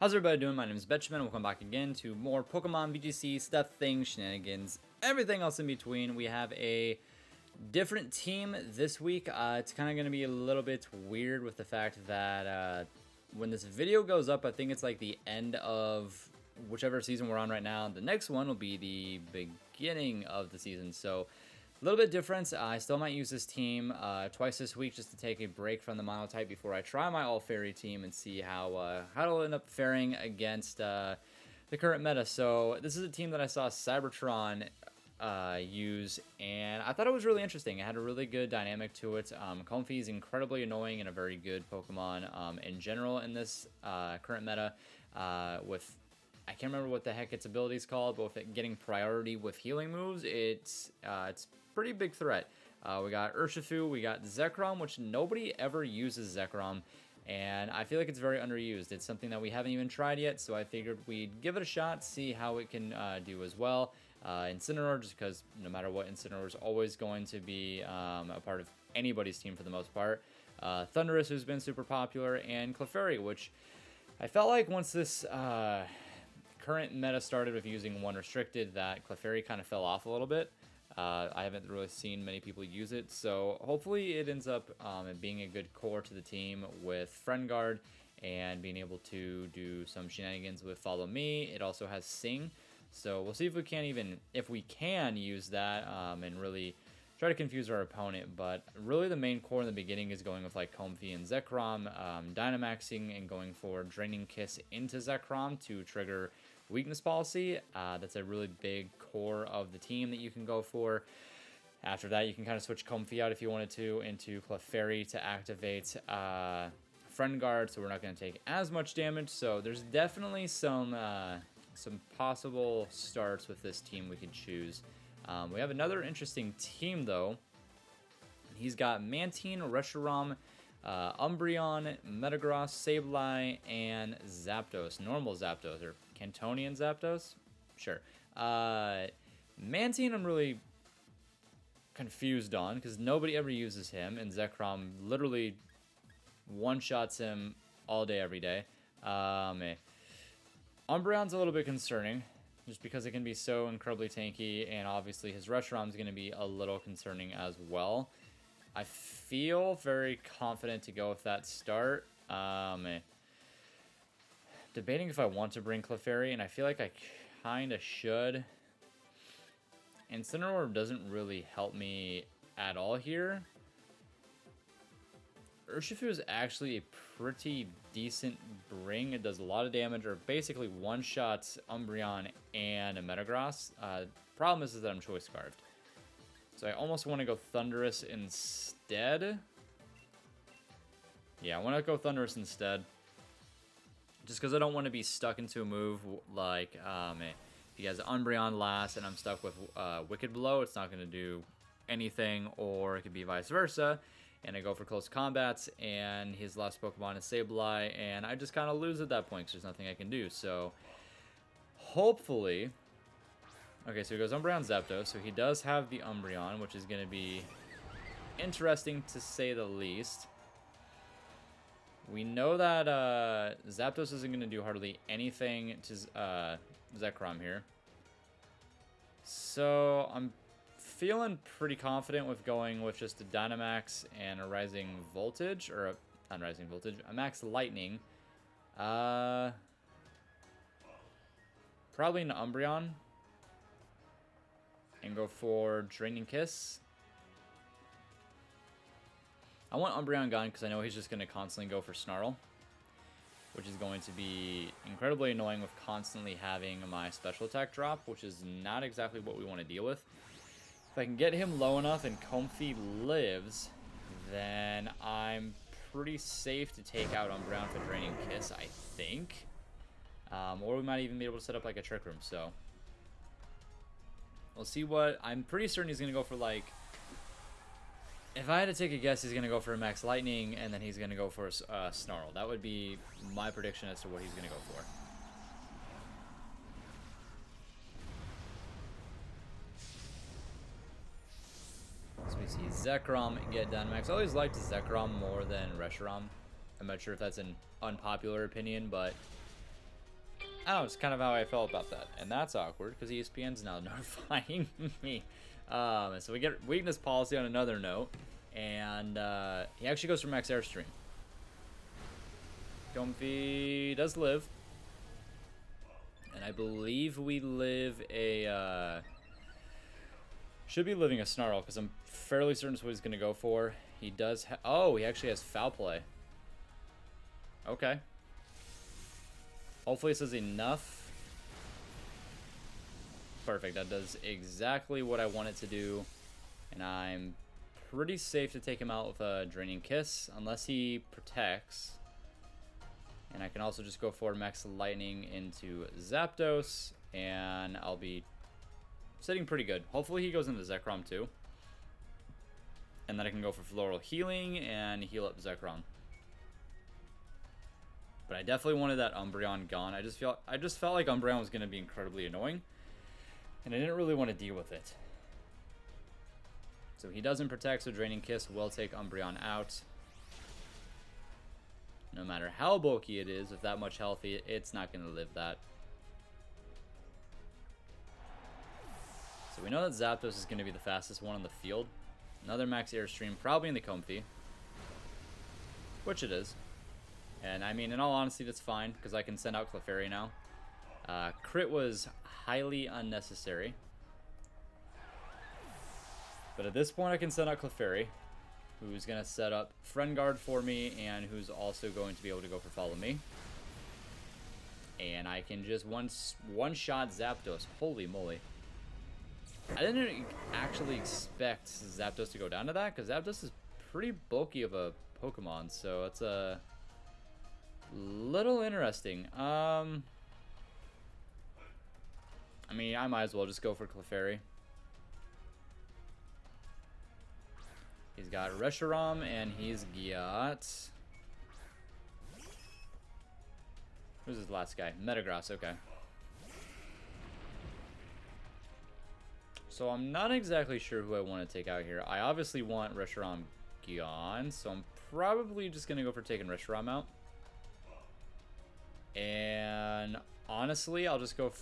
How's everybody doing? My name is Betchman. Welcome back again to more Pokemon VGC stuff, things, shenanigans, everything else in between. We have a different team this week. It's kind of going to be a little bit weird with the fact that when this video goes up, I think it's like the end of whichever season we're on right now. The next one will be the beginning of the season, so a little bit different. I still might use this team twice this week just to take a break from the monotype before I try my all fairy team and see how it'll end up faring against the current meta. So this is a team that I saw Cybertron use, and I thought it was really interesting. It had a really good dynamic to it. Comfey is incredibly annoying and a very good Pokemon in general in this current meta with, I can't remember what the heck its ability is called, but with it getting priority with healing moves, it's pretty big threat. We got Urshifu, we got Zekrom, which nobody ever uses Zekrom, and I feel like it's very underused. It's something that we haven't even tried yet, so I figured we'd give it a shot, see how it can do as well. Incineroar, just because no matter what, Incineroar is always going to be a part of anybody's team for the most part. Thundurus, who's been super popular, and Clefairy, which I felt like once this current meta started with using one restricted, that Clefairy kind of fell off a little bit. I haven't really seen many people use it, so hopefully it ends up being a good core to the team with Friend Guard and being able to do some shenanigans with Follow Me. It also has Sing, so we'll see if we can use that and really try to confuse our opponent. But really the main core in the beginning is going with like Comfey and Zekrom, Dynamaxing and going for Draining Kiss into Zekrom to trigger weakness policy. That's a really big core of the team that you can go for. After that, you can kind of switch Comfey out if you wanted to into Clefairy to activate Friend Guard, so we're not going to take as much damage. So there's definitely some possible starts with this team we could choose. We have another interesting team though. He's got Mantine, Reshiram, Umbreon, Metagross, Sableye, and Zapdos. Normal Zapdos, or Cantonian Zapdos? Sure. Mantine I'm really confused on, because nobody ever uses him, and Zekrom literally one-shots him all day, every day. Umbreon's a little bit concerning, just because it can be so incredibly tanky, and obviously his Reshiram is going to be a little concerning as well. I feel very confident to go with that start. Debating if I want to bring Clefairy, and I feel like I kind of should. Incineroar doesn't really help me at all here. Urshifu is actually a pretty decent bring. It does a lot of damage, or basically one-shots Umbreon and a Metagross. Problem is that I'm Choice Scarfed. So I almost want to go Thundurus instead. Yeah, I want to go Thundurus instead. Just because I don't want to be stuck into a move like if he has Umbreon last and I'm stuck with Wicked Blow, it's not going to do anything. Or it could be vice versa, and I go for close combats and his last Pokemon is Sableye, and I just kind of lose at that point because there's nothing I can do. So hopefully... Okay, so he goes Umbreon, Zapdos, so he does have the Umbreon, which is going to be interesting to say the least. We know that Zapdos isn't going to do hardly anything to Zekrom here. So I'm feeling pretty confident with going with just a Dynamax and a Rising Voltage, or not Rising Voltage, a Max Lightning. Probably an Umbreon. And go for Draining Kiss. I want Umbreon gone because I know he's just going to constantly go for Snarl, which is going to be incredibly annoying with constantly having my special attack drop, which is not exactly what we want to deal with. If I can get him low enough and Comfey lives, then I'm pretty safe to take out Umbreon for Draining Kiss, I think. Or we might even be able to set up like a Trick Room, so... We'll see what... I'm pretty certain he's going to go for, like... If I had to take a guess, he's going to go for a Max Lightning, and then he's going to go for a Snarl. That would be my prediction as to what he's going to go for. So we see Zekrom get Dynamax. I always liked Zekrom more than Reshiram. I'm not sure if that's an unpopular opinion, but I don't know, it's kind of how I felt about that. And that's awkward, because ESPN's now notifying me. So we get weakness policy on another note. And he actually goes for max airstream. Comfy does live. And I believe we live a... should be living a Snarl, because I'm fairly certain that's what he's going to go for. He does... oh, he actually has foul play. Okay. Hopefully this is enough. Perfect. That does exactly what I want it to do. And I'm pretty safe to take him out with a Draining Kiss, unless he protects. And I can also just go for Max Lightning into Zapdos, and I'll be sitting pretty good. Hopefully he goes into Zekrom too. And then I can go for Floral Healing and heal up Zekrom. But I definitely wanted that Umbreon gone. I just felt like Umbreon was going to be incredibly annoying, and I didn't really want to deal with it. So he doesn't protect, so Draining Kiss will take Umbreon out. No matter how bulky it is, with that much health, it's not going to live that. So we know that Zapdos is going to be the fastest one on the field. Another max airstream, probably in the Comfy. Which it is. And I mean, in all honesty, that's fine, because I can send out Clefairy now. Crit was highly unnecessary. But at this point, I can send out Clefairy, who's going to set up Friend Guard for me, and who's also going to be able to go for Follow Me. And I can just one-shot Zapdos. Holy moly. I didn't actually expect Zapdos to go down to that, because Zapdos is pretty bulky of a Pokemon, so it's a little interesting. I mean, I might as well just go for Clefairy. He's got Reshiram, and he's got... who's his last guy? Metagross, okay. So I'm not exactly sure who I want to take out here. I obviously want Reshiram gone, so I'm probably just going to go for taking Reshiram out. And honestly, I'll just go...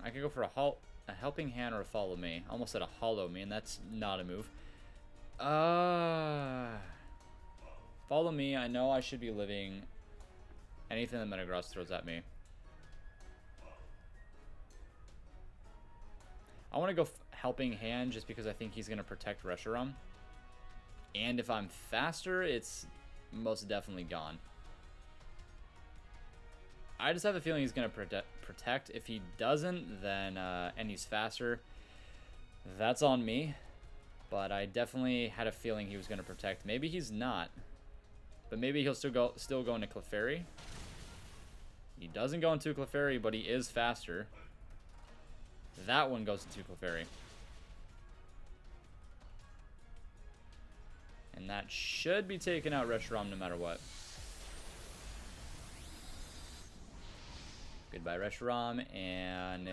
I could go for a Helping Hand or a Follow Me. I almost said a Hollow Me, and that's not a move. Follow Me. I know I should be living anything that Metagross throws at me. I want to go Helping Hand just because I think he's going to protect Reshiram. And if I'm faster, it's most definitely gone. I just have a feeling he's going to protect. If he doesn't, then and he's faster, that's on me. But I definitely had a feeling he was going to protect. Maybe he's not. But maybe he'll still go into Clefairy. He doesn't go into Clefairy, but he is faster. That one goes into Clefairy. And that should be taking out Reshiram no matter what. Goodbye, Reshiram. And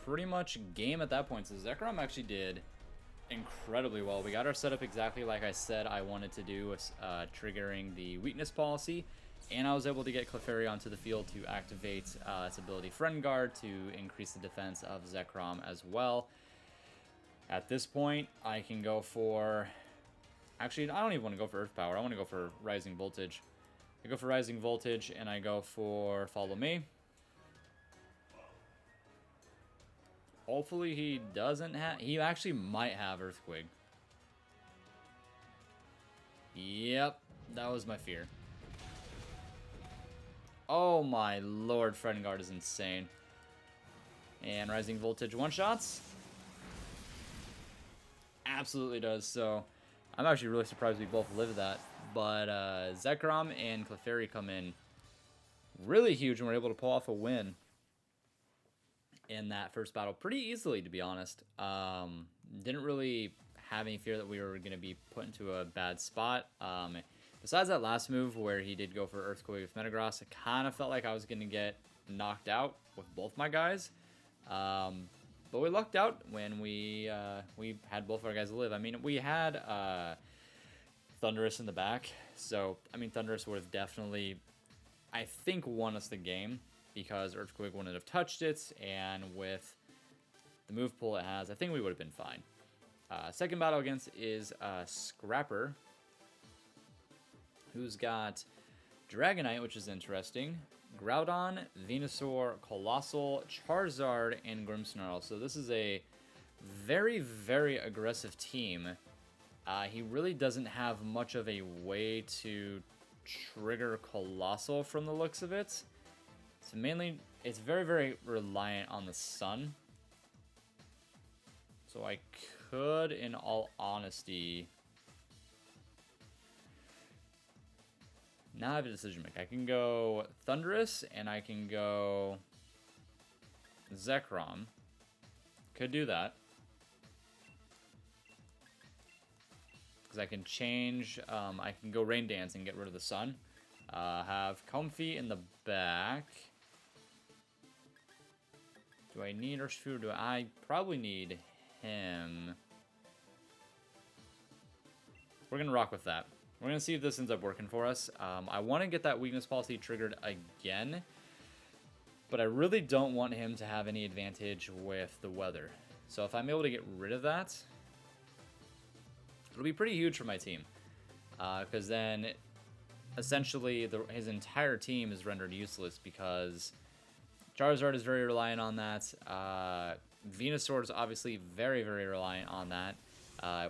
pretty much game at that point. So Zekrom actually did incredibly well. We got our setup exactly like I said I wanted to do, with triggering the weakness policy, and I was able to get Clefairy onto the field to activate its ability Friend Guard to increase the defense of Zekrom as well. At this point, I can go for... actually, I don't even want to go for Earth Power. I want to go for Rising Voltage. I go for Rising Voltage, and I go for Follow Me. Hopefully he doesn't have... he actually might have Earthquake. Yep, that was my fear. Oh my lord, Friend Guard is insane. And Rising Voltage one-shots? Absolutely does, so... I'm actually really surprised we both lived that. But Zekrom and Clefairy come in really huge, and we're able to pull off a win in that first battle pretty easily, to be honest. Didn't really have any fear that we were going to be put into a bad spot. Besides that last move where he did go for Earthquake with Metagross, it kind of felt like I was going to get knocked out with both my guys. But we lucked out when we had both of our guys live. I mean, we had Thundurus in the back, so I mean, Thundurus would have definitely, I think, won us the game. because Earthquake wouldn't have touched it, and with the move pool it has, I think we would have been fine. Second battle against is Scrapper, who's got Dragonite, which is interesting, Groudon, Venusaur, Colossal, Charizard, and Grimmsnarl. So this is a very, very aggressive team. He really doesn't have much of a way to trigger Colossal from the looks of it. So mainly, it's very, very reliant on the sun. So I could, in all honesty, now I have a decision to make. I can go Thundurus, and I can go Zekrom. Could do that. Because I can change, I can go Rain Dance and get rid of the sun. Have Comfy in the back. Do I need Urshifu? Do I probably need him? We're going to rock with that. We're going to see if this ends up working for us. I want to get that weakness policy triggered again, but I really don't want him to have any advantage with the weather. So if I'm able to get rid of that, it'll be pretty huge for my team, because then essentially his entire team is rendered useless because Charizard is very reliant on that. Venusaur is obviously very, very reliant on that.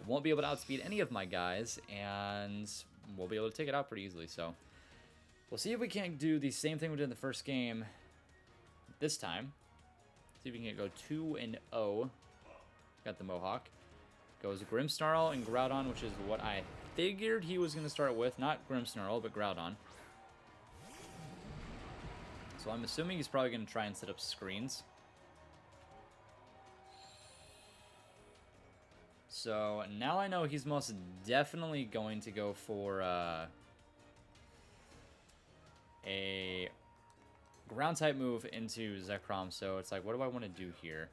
Won't be able to outspeed any of my guys, and we'll be able to take it out pretty easily. So we'll see if we can't do the same thing we did in the first game this time. See if we can go 2-0. Got the Mohawk. Goes Grimmsnarl and Groudon, which is what I figured he was going to start with. Not Grimmsnarl, but Groudon. So I'm assuming he's probably going to try and set up screens. So now I know he's most definitely going to go for a ground type move into Zekrom. So it's like, what do I want to do here?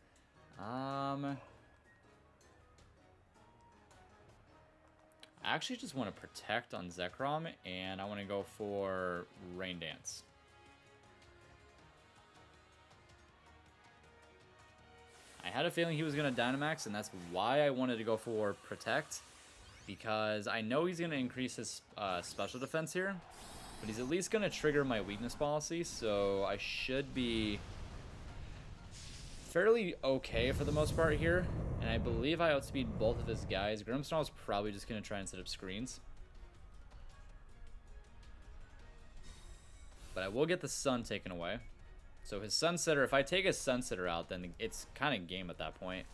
I actually just want to protect on Zekrom, and I want to go for Rain Dance. I had a feeling he was going to Dynamax, and that's why I wanted to go for Protect, because I know he's going to increase his special defense here, but he's at least going to trigger my weakness policy, so I should be fairly okay for the most part here, and I believe I outspeed both of his guys. Grimmsnarl's probably just going to try and set up screens. But I will get the Sun taken away. So his Sunsetter, if I take his Sunsetter out, then it's kind of game at that point.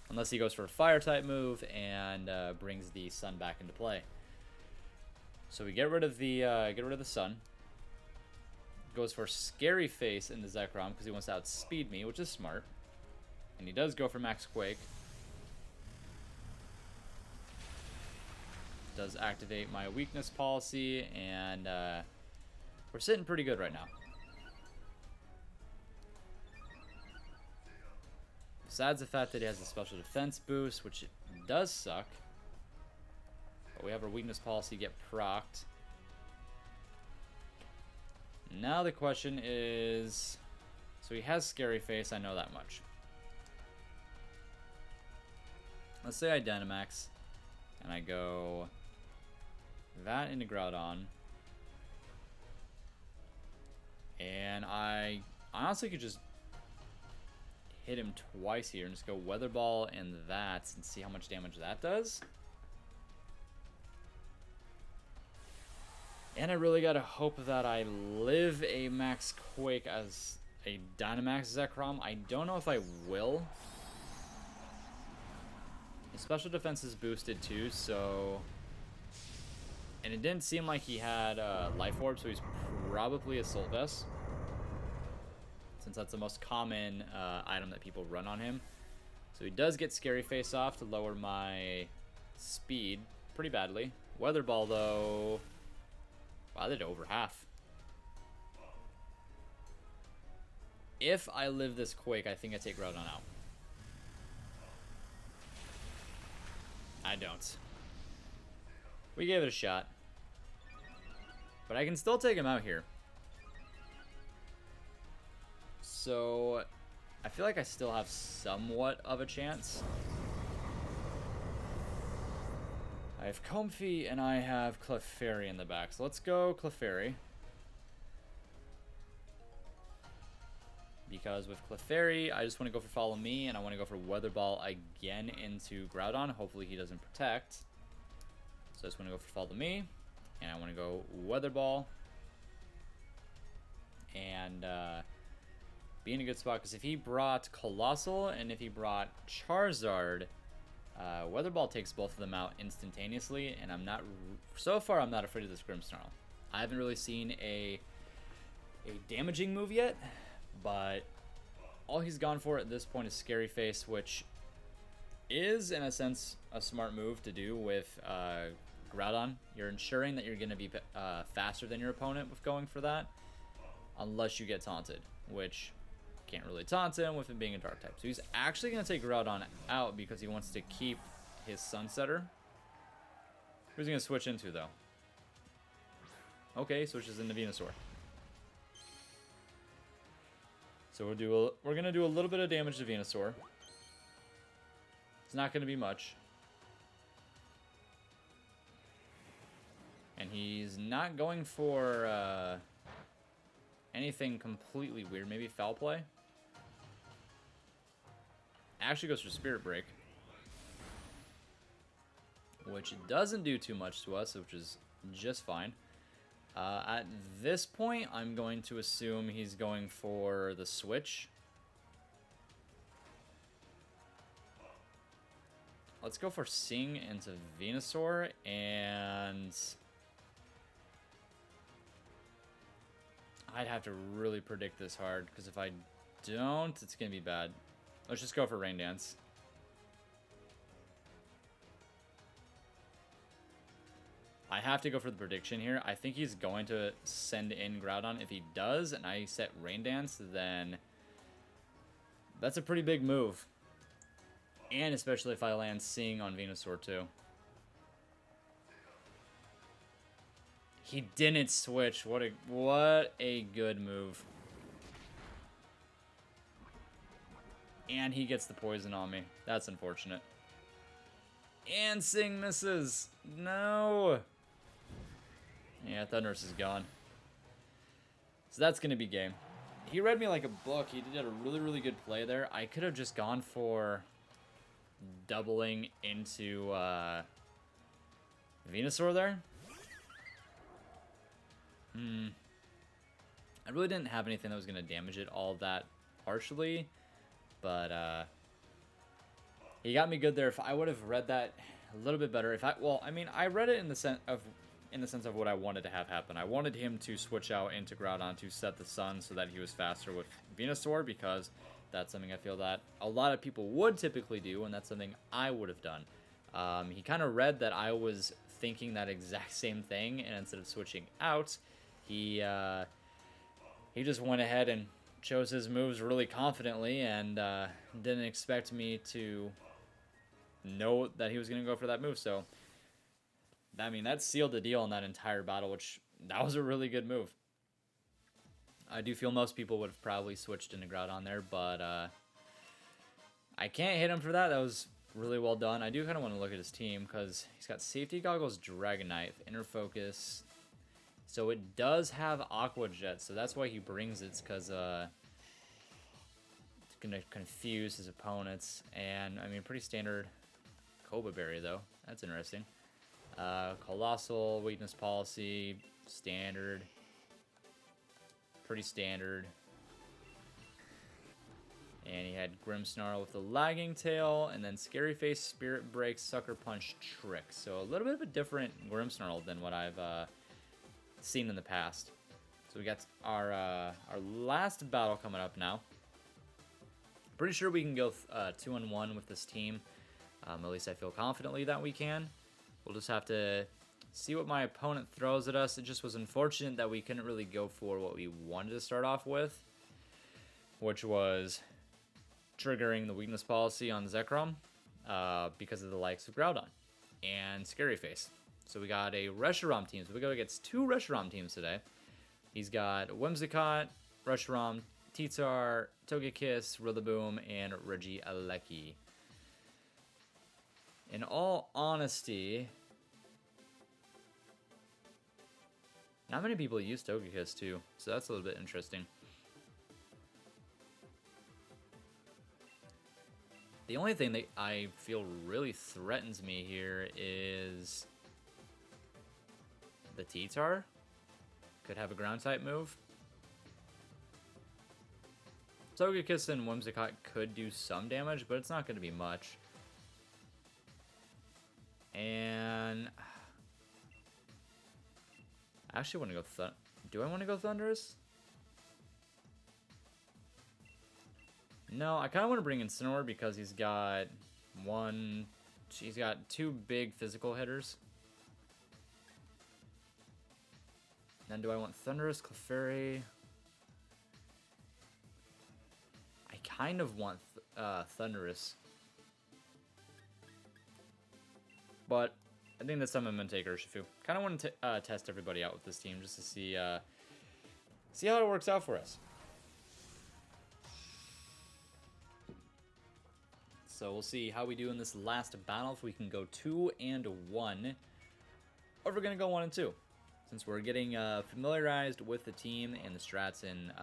Unless he goes for a Fire-type move and brings the Sun back into play. So we get rid of the Sun. Goes for Scary Face in the Zekrom because he wants to outspeed me, which is smart. And he does go for Max Quake. Does activate my weakness policy, and we're sitting pretty good right now. Besides the fact that he has a special defense boost, which does suck. But we have our weakness policy get procced. Now the question is, so he has Scary Face, I know that much. Let's say I Dynamax, and I go that into Groudon. And I honestly could just hit him twice here and just go Weather Ball and that and see how much damage that does. And I really gotta hope that I live a Max Quake as a Dynamax Zekrom. I don't know if I will. His special defense is boosted too, so... And it didn't seem like he had Life Orb, so he's probably Assault Vest, since that's the most common item that people run on him. So he does get Scary Face off to lower my speed pretty badly. Weather Ball, though... Wow, I did over half. If I live this Quake, I think I take Groudon out. I don't. We gave it a shot. But I can still take him out here. So I feel like I still have somewhat of a chance. I have Comfy and I have Clefairy in the back. So let's go Clefairy. Because with Clefairy, I just want to go for Follow Me, and I want to go for Weather Ball again into Groudon. Hopefully he doesn't protect. So I just want to go for Follow Me, and I want to go Weather Ball. And be in a good spot, because if he brought Colossal and if he brought Charizard, Weather Ball takes both of them out instantaneously, and I'm not, so far I'm not afraid of this Grimmsnarl. I haven't really seen a damaging move yet, but all he's gone for at this point is Scary Face, which is, in a sense, a smart move to do with Groudon. You're ensuring that you're going to be faster than your opponent with going for that, unless you get taunted, which can't really taunt him with him being a dark type. So he's actually going to take Groudon out because he wants to keep his Sunsetter. Who's he going to switch into, though? Okay, switches into Venusaur. So we're going to do a little bit of damage to Venusaur. It's not going to be much. And he's not going for anything completely weird. Maybe Foul Play? Actually goes for Spirit Break. Which doesn't do too much to us, which is just fine. At this point, I'm going to assume he's going for the switch. Let's go for Sing into Venusaur, and I'd have to really predict this hard, because if I don't, it's going to be bad. Let's just go for Rain Dance. I have to go for the prediction here. I think he's going to send in Groudon. If he does, and I set Rain Dance, then that's a pretty big move. And especially if I land Sing on Venusaur too. He didn't switch. What a good move. And he gets the poison on me. That's unfortunate. And Sing misses. No. Yeah, Thundurus is gone. So that's going to be game. He read me like a book. He did a really, really good play there. I could have just gone for doubling into Venusaur there. I really didn't have anything that was going to damage it all that harshly. But he got me good there. If I would have read that a little bit better, I read it in the sense of what I wanted to have happen. I wanted him to switch out into Groudon to set the Sun so that he was faster with Venusaur, because that's something I feel that a lot of people would typically do, and that's something I would have done. He kind of read that I was thinking that exact same thing, and instead of switching out, he just went ahead and chose his moves really confidently, and didn't expect me to know that he was going to go for that move. So, I mean, that sealed the deal in that entire battle, which that was a really good move. I do feel most people would have probably switched into Groudon there, but I can't hit him for that. That was really well done. I do kind of want to look at his team, because he's got Safety Goggles, Dragonite, Inner Focus. So it does have Aqua Jet, so that's why he brings it, because it's going to confuse his opponents. And, I mean, pretty standard Cobra Berry, though. That's interesting. Colossal, Weakness Policy, standard. Pretty standard. And he had Grimmsnarl with the Lagging Tail, and then Scary Face, Spirit Break, Sucker Punch, Trick. So a little bit of a different Grimmsnarl than what I've seen in the past. So we got our last battle coming up now. Pretty sure we can go 2-1 with this team. At least I feel confidently that we can. We'll just have to see what my opponent throws at us. It just was unfortunate that we couldn't really go for what we wanted to start off with, which was triggering the Weakness Policy on Zekrom because of the likes of Groudon and Scary Face. So we got a Reshiram team. So we go against two Reshiram teams today. He's got Whimsicott, Reshiram, Titar, Togekiss, Rillaboom, and Regieleki. In all honesty, not many people use Togekiss too, so that's a little bit interesting. The only thing that I feel really threatens me here is the Titar. Could have a ground type move. Togekiss and Whimsicott could do some damage, but it's not going to be much. And I actually want to go do I want to go Thundurus? No, I kind of want to bring in Incineroar because he's got two big physical hitters. Then do I want Thundurus, Clefairy? I kind of want Thundurus. But I think this time I'm going to take Urshifu. Kind of want to test everybody out with this team just to see how it works out for us. So we'll see how we do in this last battle. If we can go 2-1, or if we're going to go 1-2. Since we're getting familiarized with the team and the strats and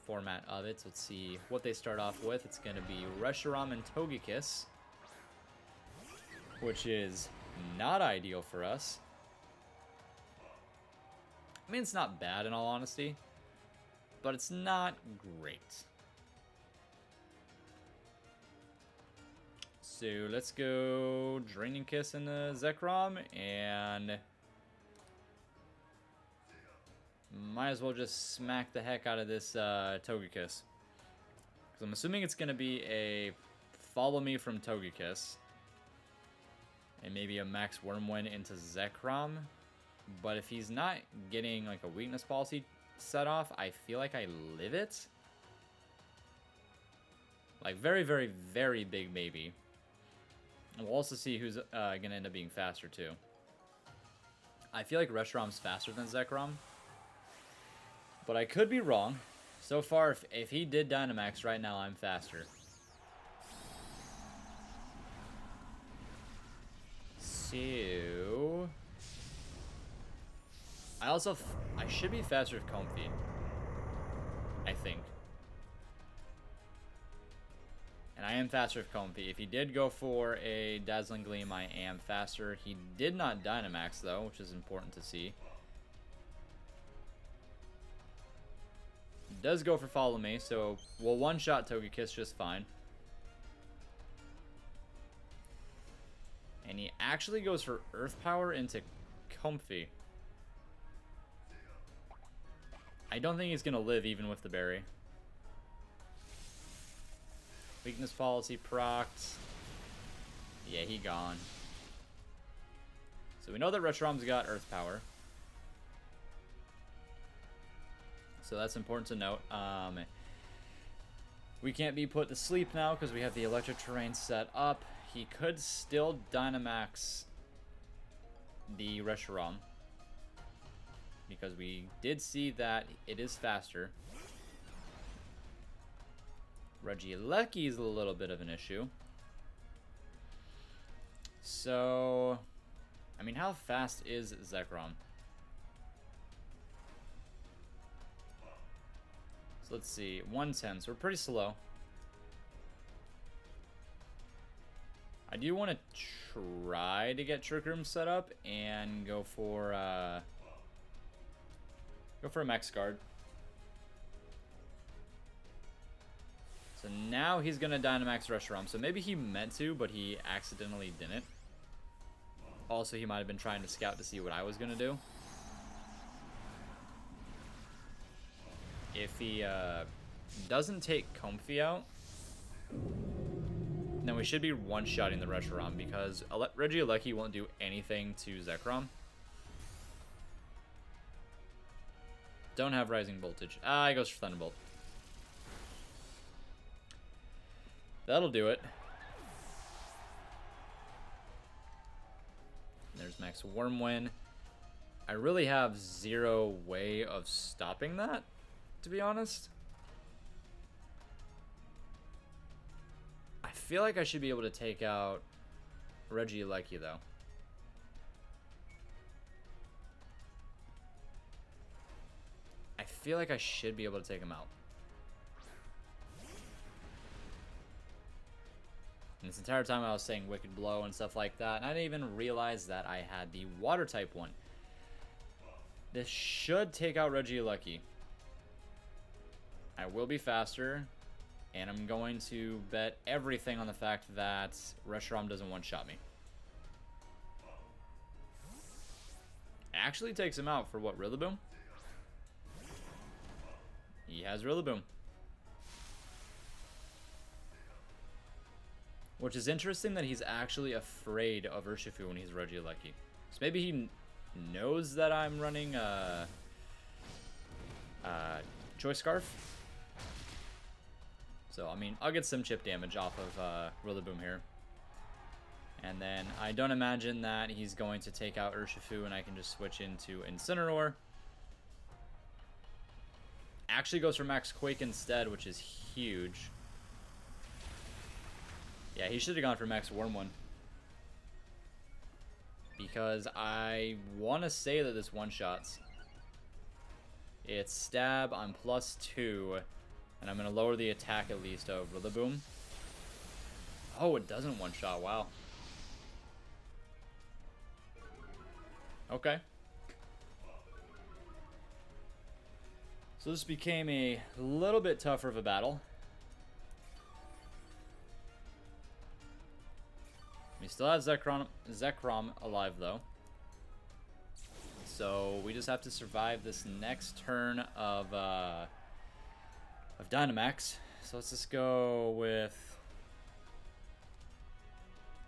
format of it, so let's see what they start off with. It's going to be Reshiram and Togekiss, which is not ideal for us. I mean, it's not bad in all honesty, but it's not great. So let's go Draining Kiss in the Zekrom, and might as well just smack the heck out of this Togekiss. Because I'm assuming it's going to be a Follow Me from Togekiss. And maybe a Max Wormwind into Zekrom. But if he's not getting like a weakness policy set off, I feel like I live it. Like very, very, very big maybe. And we'll also see who's going to end up being faster too. I feel like Reshiram's faster than Zekrom. But I could be wrong. So far, if he did Dynamax right now, I'm faster. So I should be faster with Comfy, I think. And I am faster with Comfy. If he did go for a Dazzling Gleam, I am faster. He did not Dynamax though, which is important to see. He does go for Follow Me, so we'll one-shot Togekiss just fine. And he actually goes for Earth Power into Comfy. I don't think he's going to live even with the berry. Weakness Policy procced. Yeah, he gone. So we know that Reshiram's got Earth Power. So that's important to note. We can't be put to sleep now because we have the electric terrain set up. He could still Dynamax the Reshiram, because we did see that it is faster. Regieleki is a little bit of an issue. So, I mean, how fast is Zekrom? So let's see, 110, so we're pretty slow. I do want to try to get Trick Room set up and go for a Max Guard. So now he's gonna Dynamax Reshiram. So maybe he meant to, but he accidentally didn't. Also, he might have been trying to scout to see what I was gonna do. If he doesn't take Comfy out, then we should be one-shotting the Reshiram, because Regieleki won't do anything to Zekrom. Don't have Rising Voltage. He goes for Thunderbolt. That'll do it. There's Max Wormwind. I really have zero way of stopping that, to be honest. feel like I should be able to take out Regieleki, though. I feel like I should be able to take him out. And this entire time I was saying Wicked Blow and stuff like that, and I didn't even realize that I had the Water type one. This should take out Regieleki. I will be faster, and I'm going to bet everything on the fact that Reshiram doesn't one-shot me. Actually takes him out for what, Rillaboom? He has Rillaboom. Which is interesting that he's actually afraid of Urshifu when he's Regieleki. So maybe he knows that I'm running Choice Scarf. So, I mean, I'll get some chip damage off of Rillaboom here. And then I don't imagine that he's going to take out Urshifu and I can just switch into Incineroar. Actually goes for Max Quake instead, which is huge. Yeah, he should have gone for Max Wormwood. Because I want to say that this one-shots. It's Stab on +2. And I'm going to lower the attack at least of Rillaboom. Oh, it doesn't one-shot. Wow. Okay. So this became a little bit tougher of a battle. We still have Zekrom alive, though. So we just have to survive this next turn of Dynamax. So let's just go with...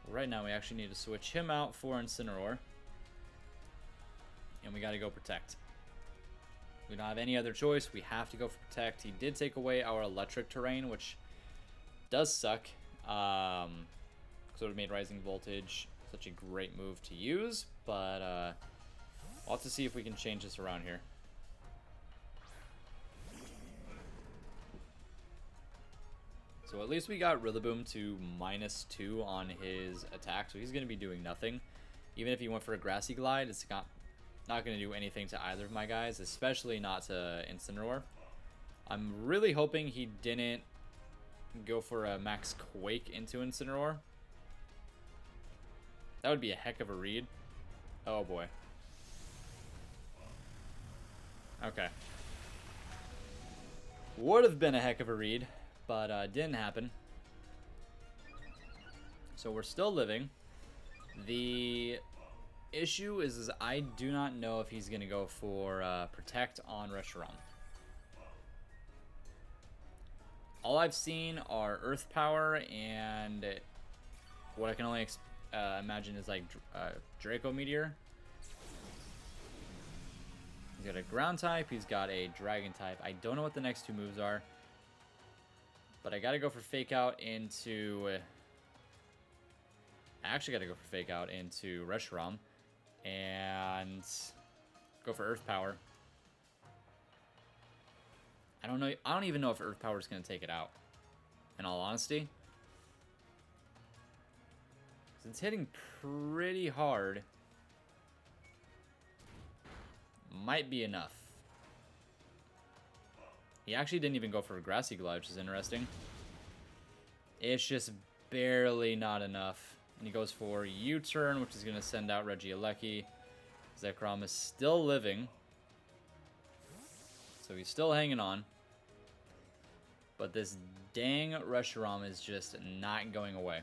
Right now we actually need to switch him out for Incineroar. And we got to go Protect. We don't have any other choice. We have to go for Protect. He did take away our Electric Terrain, which does suck. Sort of made Rising Voltage such a great move to use, but I'll have to see if we can change this around here. So at least we got Rillaboom to -2 on his attack, so he's going to be doing nothing. Even if he went for a Grassy Glide, it's not going to do anything to either of my guys, especially not to Incineroar. I'm really hoping he didn't go for a Max Quake into Incineroar. That would be a heck of a read. Oh boy. Okay. Would have been a heck of a read, but didn't happen. So we're still living. The issue is I do not know if he's going to go for Protect on Reshiram. All I've seen are Earth Power and what I can only imagine is like Draco Meteor. He's got a Ground type. He's got a Dragon type. I don't know what the next two moves are. But I got to go for Fake Out into... I actually got to go for Fake Out into Reshiram. And go for Earth Power. I don't know. I don't even know if Earth Power is going to take it out. In all honesty. It's hitting pretty hard. Might be enough. He actually didn't even go for a Grassy Glide, which is interesting. It's just barely not enough. And he goes for U-turn, which is going to send out Regieleki. Zekrom is still living. So he's still hanging on. But this dang Reshiram is just not going away.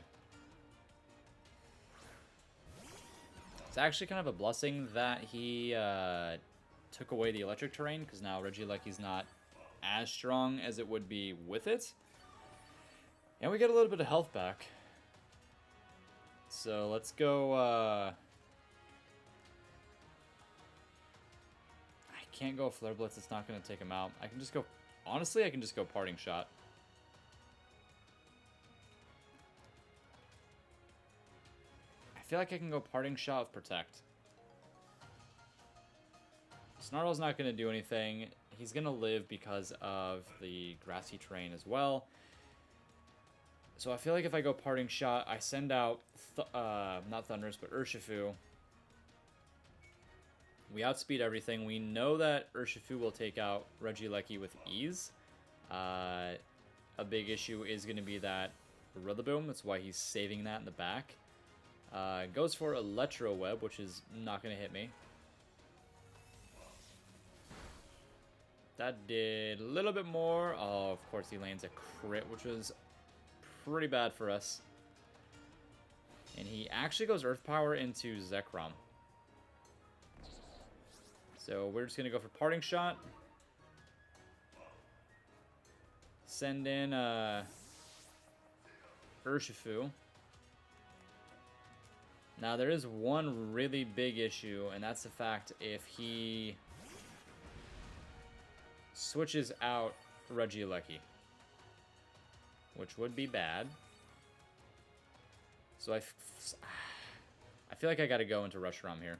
It's actually kind of a blessing that he took away the Electric Terrain, because now Regieleki's not as strong as it would be with it. And we get a little bit of health back. So let's go... I can't go Flare Blitz, it's not going to take him out. I can just go... Honestly, I can just go Parting Shot. I feel like I can go Parting Shot with Protect. Snarl's not going to do anything. He's going to live because of the Grassy Terrain as well. So I feel like if I go Parting Shot, I send out, not Thundurus, but Urshifu. We outspeed everything. We know that Urshifu will take out Regieleki with ease. A big issue is going to be that Rillaboom. That's why he's saving that in the back. Goes for Electro Web, which is not going to hit me. That did a little bit more. Oh, of course he lands a crit, which was pretty bad for us. And he actually goes Earth Power into Zekrom. So we're just going to go for Parting Shot. Send in Urshifu. Now there is one really big issue, and that's the fact if he switches out Regieleki, which would be bad. So I feel like I got to go into Reshiram here.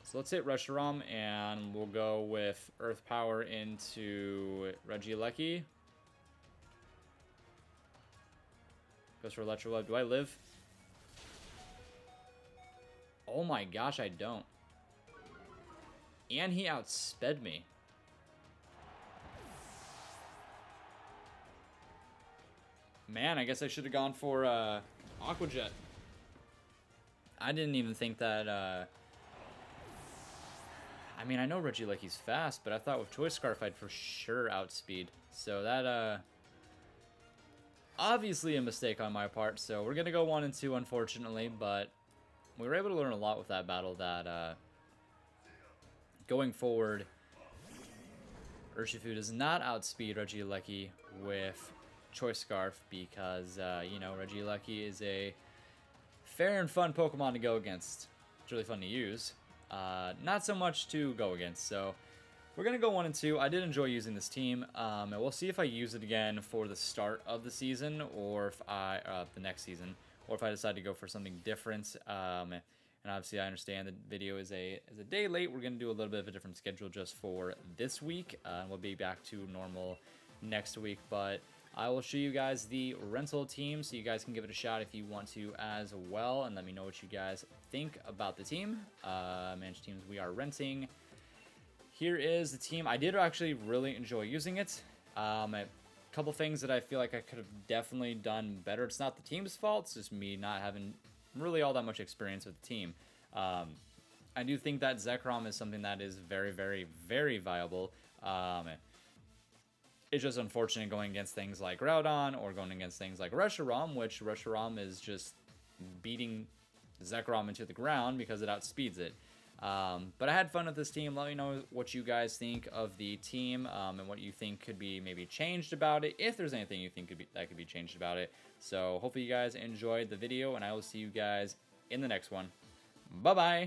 So let's hit Reshiram, and we'll go with Earth Power into Regieleki. Goes for Electro Web. Do I live? Oh my gosh, I don't. And he outsped me. Man, I guess I should have gone for Aqua Jet. I didn't even think that... I mean, I know Regieleki's fast, but I thought with Choice Scarf I'd for sure outspeed. So that, obviously a mistake on my part. So we're going to go 1 and 2, unfortunately, but we were able to learn a lot with that battle that, going forward, Urshifu does not outspeed Regieleki with Choice Scarf because, you know, Regieleki is a fair and fun Pokemon to go against. It's really fun to use. Not so much to go against, so we're going to go 1 and 2. I did enjoy using this team, and we'll see if I use it again for the start of the season, or if the next season, or if I decide to go for something different. And obviously I understand the video is a day late. We're going to do a little bit of a different schedule just for this week, and we'll be back to normal next week, but I will show you guys the rental team so you guys can give it a shot if you want to as well, and let me know what you guys think about the team. Managed teams we are renting. Here is the team. I did actually really enjoy using it. A couple things that I feel like I could have definitely done better. It's not the team's fault, it's just me not having really all that much experience with the team. I do think that Zekrom is something that is very, very, very viable. It's just unfortunate going against things like Groudon or going against things like Reshiram, which Reshiram is just beating Zekrom into the ground because it outspeeds it. But I had fun with this team. Let me know what you guys think of the team, and what you think could be maybe changed about it, if there's anything you think that could be changed about it. So hopefully you guys enjoyed the video, and I will see you guys in the next one. Bye-bye!